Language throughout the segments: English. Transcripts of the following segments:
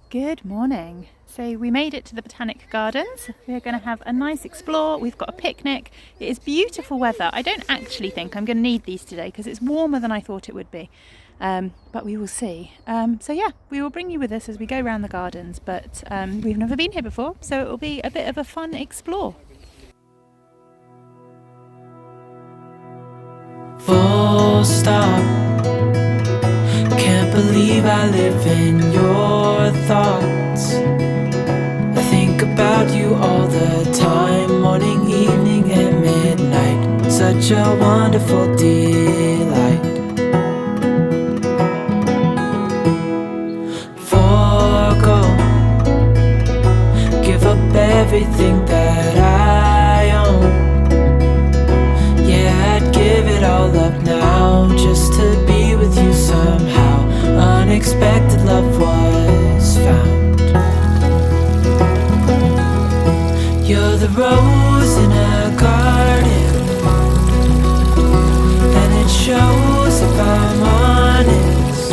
Good morning. So we made it to the Botanic Gardens. We're going to have a nice explore. We've got a picnic. It is beautiful weather. I don't actually think I'm going to need these today because it's warmer than I thought it would be. But we will see. So yeah, we will bring you with us as we go around the gardens, but we've never been here before, so it will be a bit of a fun explore. Full stop. Can't believe I live in your thoughts. I think about you all the time, morning, evening, and midnight. Such a wonderful delight. Forgo, give up everything that I own. Yeah, I'd give it all up now just to be with you somehow. Unexpected love was found. You're the rose in a garden, and it shows if I'm honest.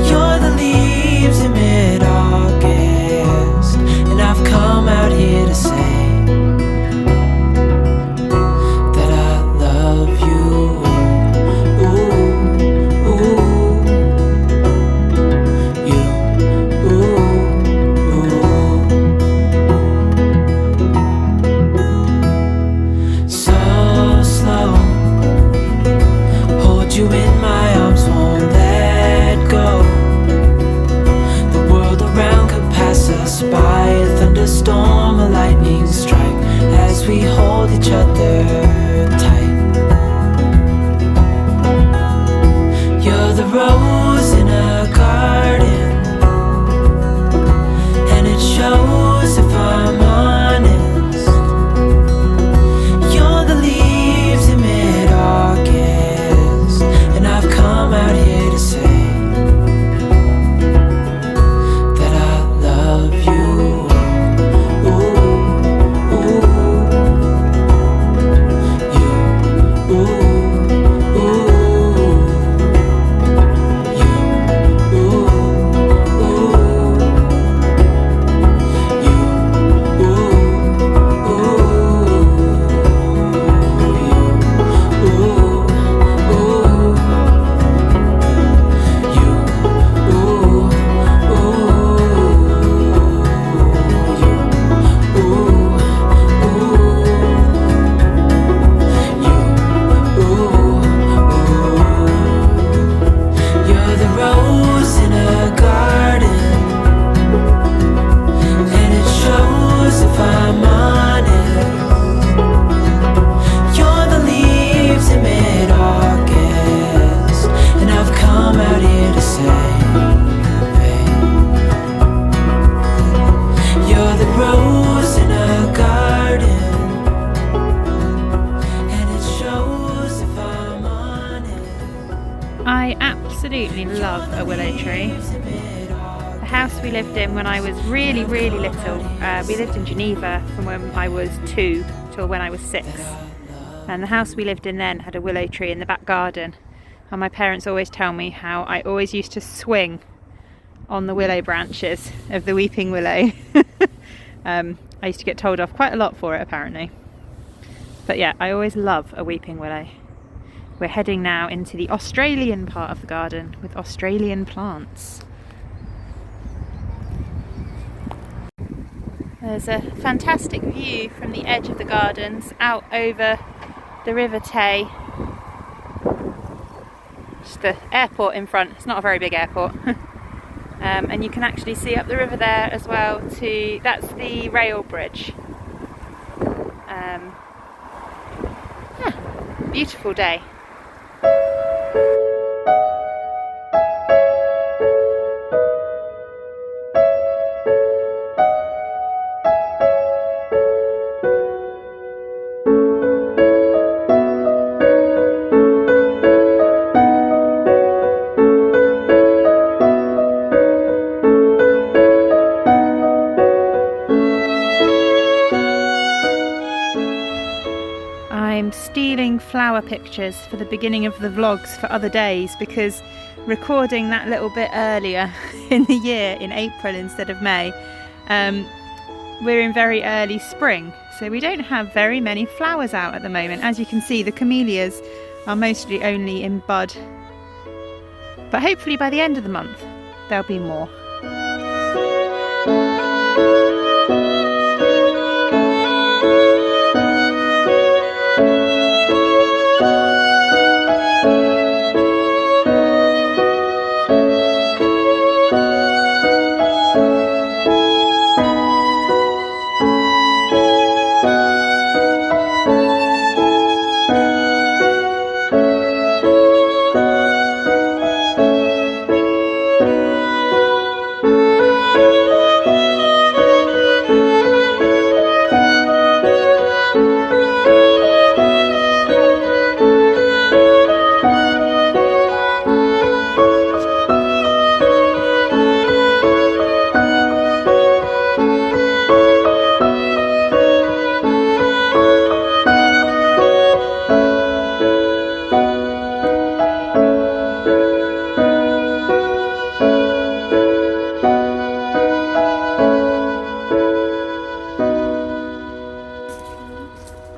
You're the leaves in mid-August, and I've come out here to say that I love you. You in my arms, won't let go. The world around could pass us by, a thunderstorm, a lightning strike, as we hold each other tight. You're the rose in a garden, and it shows if I'm honest. You're the leaves in mid-August, and I've come out here to say that I love you. Ooh, ooh, you, ooh, ooh, you, ooh, ooh, you, you're the rose in a garden, and it shows if I'm honest. You're the leaves in mid-August, and I've come out here to say, babe, you're the rose in a garden, and it shows if I'm honest. I absolutely love a willow tree. The house we lived in when I was really little, we lived in Geneva from when I was 2 till when I was 6. And the house we lived in then had a willow tree in the back garden. And my parents always tell me how I always used to swing on the willow branches of the weeping willow. I used to get told off quite a lot for it apparently. But yeah, I always love a weeping willow. We're heading now into the Australian part of the garden with Australian plants. There's a fantastic view from the edge of the gardens out over the River Tay. Just just the airport in front. It's not a very big airport. And you can actually see up the river there as well that's the rail bridge. Yeah, beautiful day. I'm stealing flower pictures for the beginning of the vlogs for other days, because recording that little bit earlier in the year, in April instead of May, we're in very early spring, so we don't have very many flowers out at the moment. As you can see, the camellias are mostly only in bud, but hopefully by the end of the month there'll be more.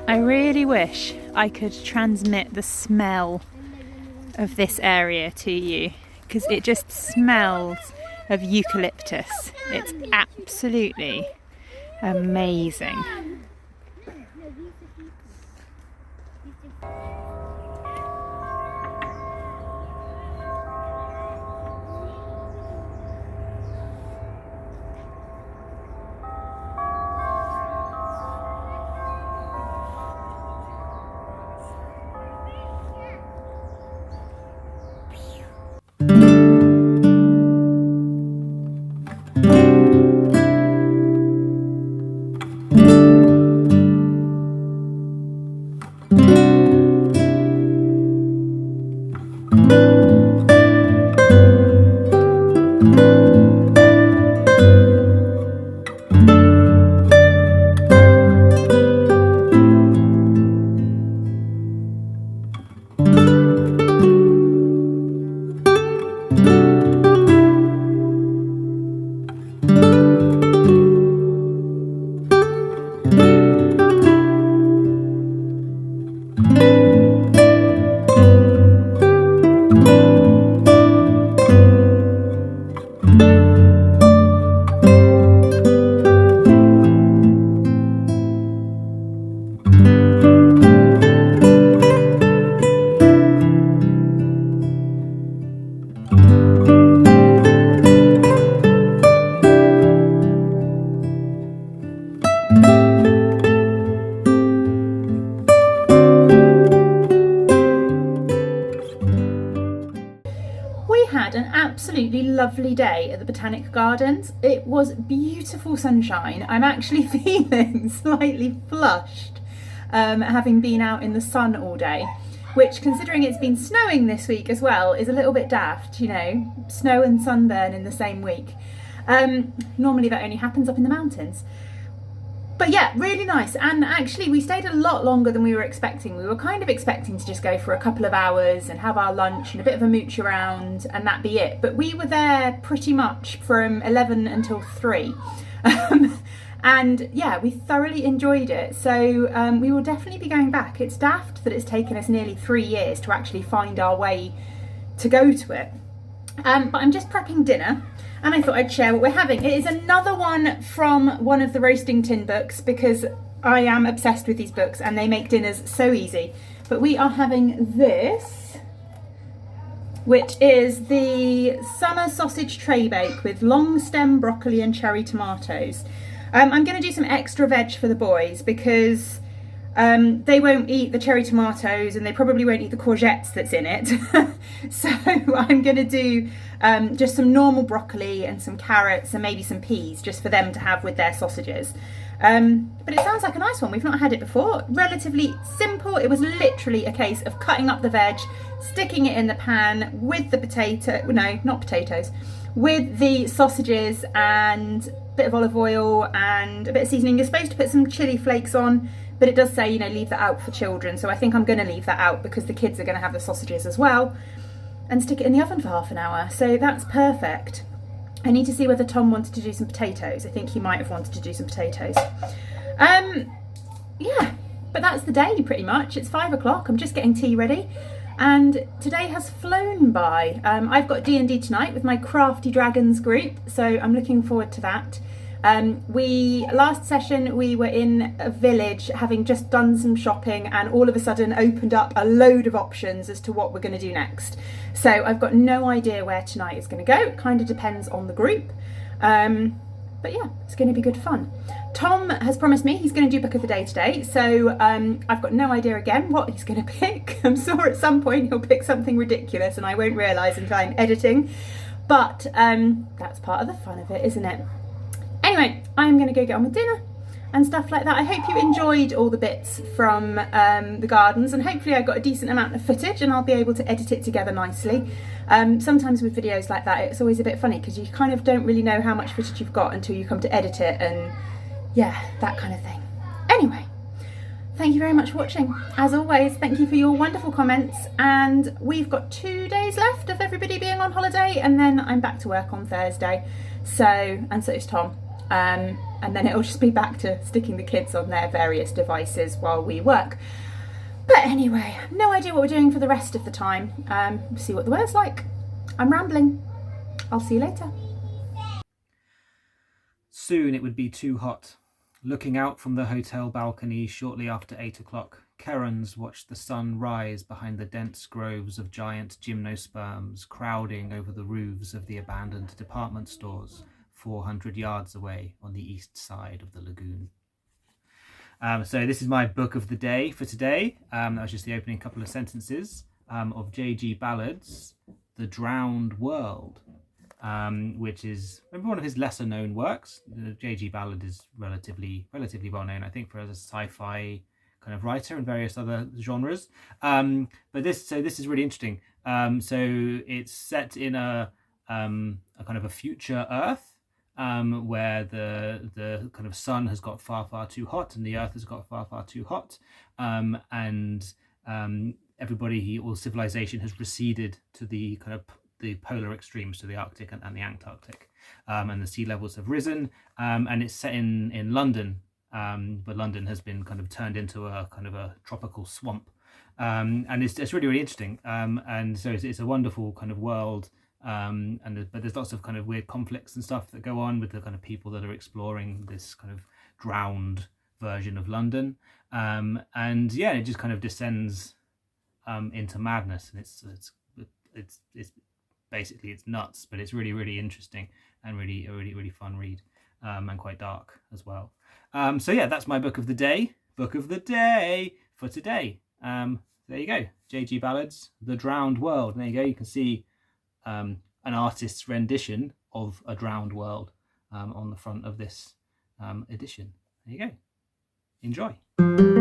I really wish I could transmit the smell of this area to you, because it just smells of eucalyptus. It's absolutely amazing. Absolutely lovely day at the Botanic Gardens. It was beautiful sunshine. I'm actually feeling slightly flushed having been out in the sun all day, which, considering it's been snowing this week as well, is a little bit daft, you know, snow and sunburn in the same week. Normally that only happens up in the mountains. But yeah, really nice. And actually we stayed a lot longer than we were expecting. We were kind of expecting to just go for a couple of hours and have our lunch and a bit of a mooch around and that be it. But we were there pretty much from 11 until 3. And yeah, we thoroughly enjoyed it. So we will definitely be going back. It's daft that it's taken us nearly 3 years to actually find our way to go to it. But I'm just prepping dinner, and I thought I'd share what we're having. It is another one from one of the Roasting Tin books, because I am obsessed with these books and they make dinners so easy. But we are having this which is the summer sausage tray bake with long stem broccoli and cherry tomatoes. I'm going to do some extra veg for the boys because they won't eat the cherry tomatoes and they probably won't eat the courgettes that's in it. So I'm going to do just some normal broccoli and some carrots and maybe some peas just for them to have with their sausages. But it sounds like a nice one. We've not had it before. Relatively simple. It was literally a case of cutting up the veg, sticking it in the pan with the with the sausages and a bit of olive oil and a bit of seasoning. You're supposed to put some chili flakes on, but it does say, leave that out for children. So I think I'm going to leave that out because the kids are going to have the sausages as well, and stick it in the oven for half an hour. So that's perfect. I need to see whether Tom wanted to do some potatoes. I think he might have wanted to do some potatoes. Yeah, but that's the day pretty much. It's 5 o'clock. I'm just getting tea ready. And today has flown by. I've got D&D tonight with my Crafty Dragons group, so I'm looking forward to that. Last session we were in a village having just done some shopping and all of a sudden opened up a load of options as to what we're going to do next. So I've got no idea where tonight is going to go. It kind of depends on the group. But yeah, it's going to be good fun. Tom has promised me he's going to do book of the day today, so I've got no idea again what he's going to pick. I'm sure at some point he'll pick something ridiculous and I won't realise until I'm editing. But that's part of the fun of it, isn't it? Anyway, I'm going to go get on with dinner and stuff like that. I hope you enjoyed all the bits from the gardens, and hopefully I got a decent amount of footage and I'll be able to edit it together nicely. Sometimes with videos like that it's always a bit funny because you kind of don't really know how much footage you've got until you come to edit it, and yeah, that kind of thing. Anyway, thank you very much for watching. As always, thank you for your wonderful comments, and we've got 2 days left of everybody being on holiday, and then I'm back to work on Thursday. And so is Tom. And then it'll just be back to sticking the kids on their various devices while we work. But anyway, no idea what we're doing for the rest of the time. See what the weather's like. I'm rambling. I'll see you later. Soon it would be too hot. Looking out from the hotel balcony shortly after 8 o'clock, Kerans watched the sun rise behind the dense groves of giant gymnosperms crowding over the roofs of the abandoned department stores 400 yards away on the east side of the lagoon. So this is my book of the day for today. That was just the opening couple of sentences of J.G.Ballard's The Drowned World, which is maybe one of his lesser known works. J.G.Ballard is relatively well known, I think, for as a sci-fi kind of writer and various other genres. But this is really interesting. So it's set in a kind of a future Earth, where the kind of sun has got far too hot and the earth has got far too hot, and all civilization has receded to the kind of the polar extremes, to the Arctic and the Antarctic, and the sea levels have risen, and it's set in London, but London has been kind of turned into a kind of a tropical swamp, and it's really interesting, and so it's a wonderful kind of world. But there's lots of kind of weird conflicts and stuff that go on with the kind of people that are exploring this kind of drowned version of London, and yeah, it just kind of descends into madness, and it's basically it's nuts, but it's really interesting and really fun read, and quite dark as well. So yeah, that's my book of the day for today. There you go, J.G.Ballard's The Drowned World. There you go, you can see an artist's rendition of a drowned world on the front of this edition. There you go. Enjoy.